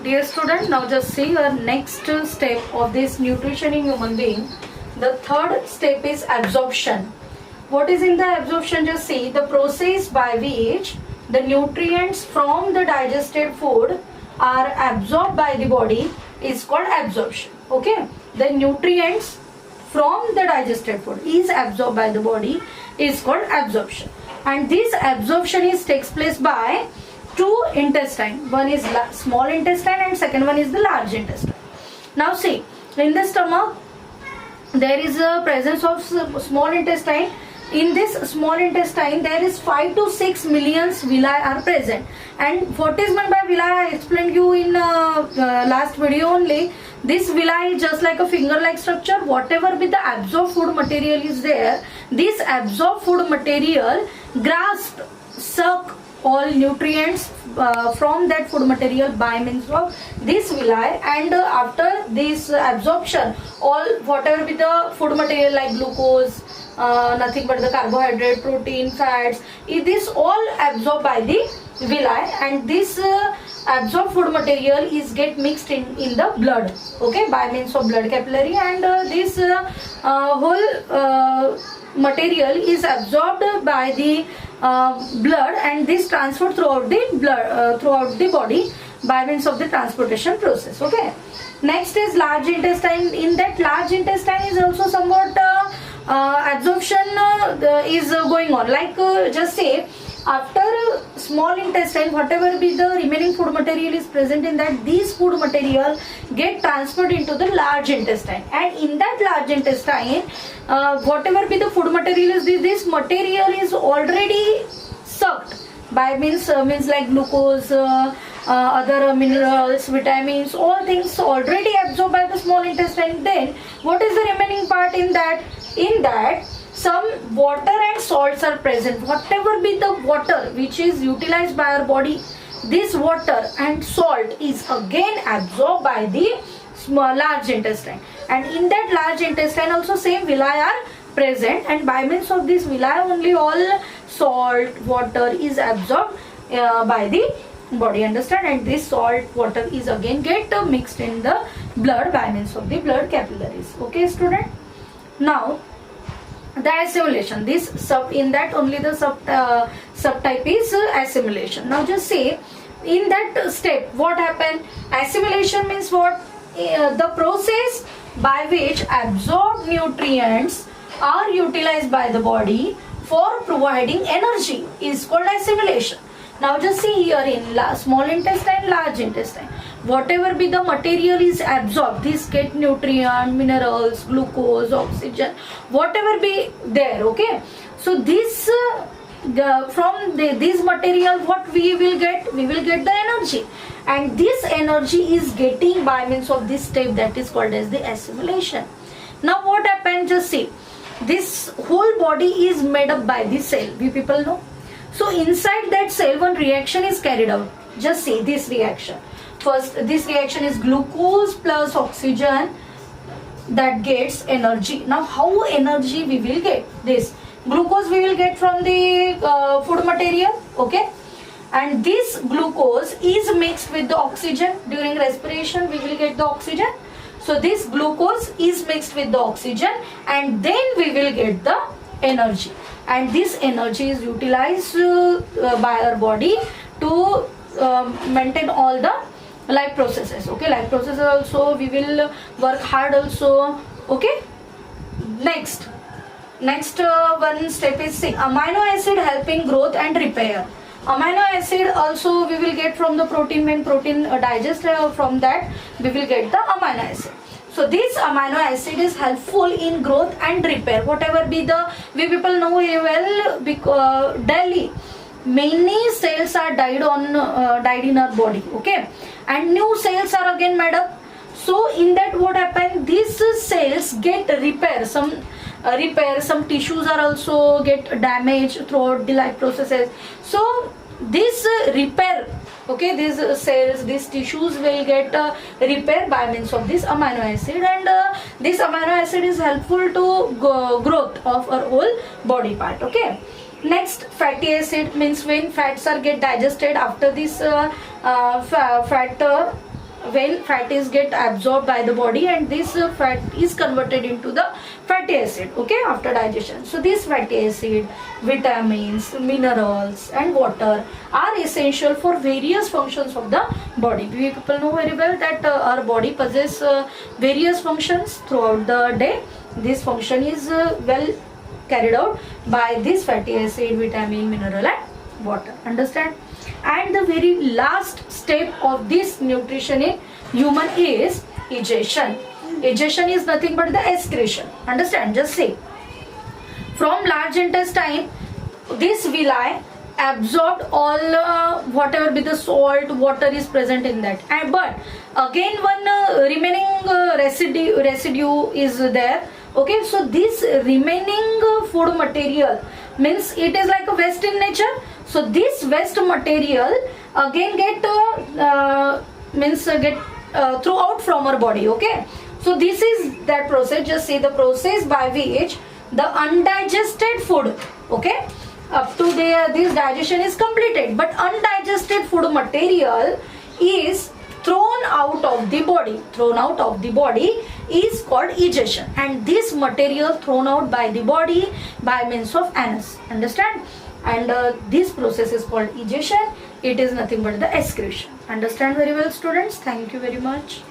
Dear student, now just see your next step of this nutrition in human being. The third step is absorption. What is in the absorption? Just see the process by which the nutrients from the digested food are absorbed by the body is called absorption. Okay, the nutrients from the digested food is absorbed by the body is called absorption, and this absorption takes place by two intestine. One is small intestine and second one is the large intestine. Now see, in the stomach there is a presence of small intestine. In this small intestine there is 5 to 6 million villi are present. And what is meant by villi I explained you in last video only. This villi is just like a finger like structure. Whatever be the absorbed food material is there, this absorbed food material grasp, suck all nutrients from that food material by means of this villi, and after this absorption, all whatever be the food material like glucose, nothing but the carbohydrate, protein, fats, this all absorbed by the villi, and this absorbed food material is get mixed in the blood, okay, by means of blood capillary, and this whole material is absorbed by the blood, and this transferred throughout the blood throughout the body by means of the transportation process. Okay, next is large intestine. In that large intestine is also somewhat absorption is going on, like just say after small intestine, whatever be the remaining food material is present in that, these food material get transferred into the large intestine, and in that large intestine whatever be the food material is, this material is already sucked by means like glucose, other minerals, vitamins, all things already absorbed by the small intestine. Then what is the remaining part in that? In that some water and salts are present. Whatever be the water which is utilized by our body, this water and salt is again absorbed by the large intestine, and in that large intestine also same villi are present, and by means of this villi only all salt, water is absorbed by the body, understand, and this salt, water is again get mixed in the blood by means of the blood capillaries. Okay student, now the assimilation, this in that only the subtype is assimilation. Now just say in that step what happened? Assimilation means what? The process by which absorbed nutrients are utilized by the body for providing energy is called assimilation. Now just see here in small intestine, large intestine, whatever be the material is absorbed, this get nutrient, minerals, glucose, oxygen, whatever be there, okay. So this from this material what we will get? We will get the energy, and this energy is getting by means of this step that is called as the assimilation. Now what happened? Just see, this whole body is made up by the cell, we people know. So inside that cell one reaction is carried out. Just see this reaction. First this reaction is glucose plus oxygen that gets energy. Now how energy we will get? This glucose we will get from the food material, okay, and this glucose is mixed with the oxygen. During respiration we will get the oxygen. So this glucose is mixed with the oxygen, and then we will get the energy, and this energy is utilized by our body to maintain all the life processes, okay. Life processes also we will work hard also, okay. Next one step is amino acid helping growth and repair. Amino acid also we will get from the protein. When protein digest from that we will get the amino acid. So this amino acid is helpful in growth and repair. Whatever be the, we people know well, because daily many cells are died in our body, okay, and new cells are again made up. So in that what happened? These cells get repair. Some tissues are also get damaged throughout the life processes. So this repair, okay, these cells, these tissues will get repair by means of this amino acid, and this amino acid is helpful to growth of our whole body part, okay. Next, fatty acid means when fats are get digested after this fat when fat is get absorbed by the body, and this fat is converted into the fatty acid, okay, after digestion. So this fatty acid, vitamins, minerals and water are essential for various functions of the body. We people know very well that our body possesses various functions throughout the day. This function is well carried out by this fatty acid, vitamin, mineral and water. Understand? And the very last step of this nutrition in human is digestion. Digestion is nothing but the excretion. Understand? Just say, from large intestine, this villi absorbed all whatever be the salt, water is present in that, and but again one remaining residue is there. Okay, so this remaining food material means it is like a waste in nature. So this waste material again get throughout from our body. Okay, so this is that process. Just say the process by which the undigested food, okay, up to this digestion is completed, but undigested food material is thrown out of the body. Thrown out of the body is called egestion, and this material thrown out by the body by means of anus. Understand? And this process is called egestion. It is nothing but the excretion. Understand very well, students? Thank you very much.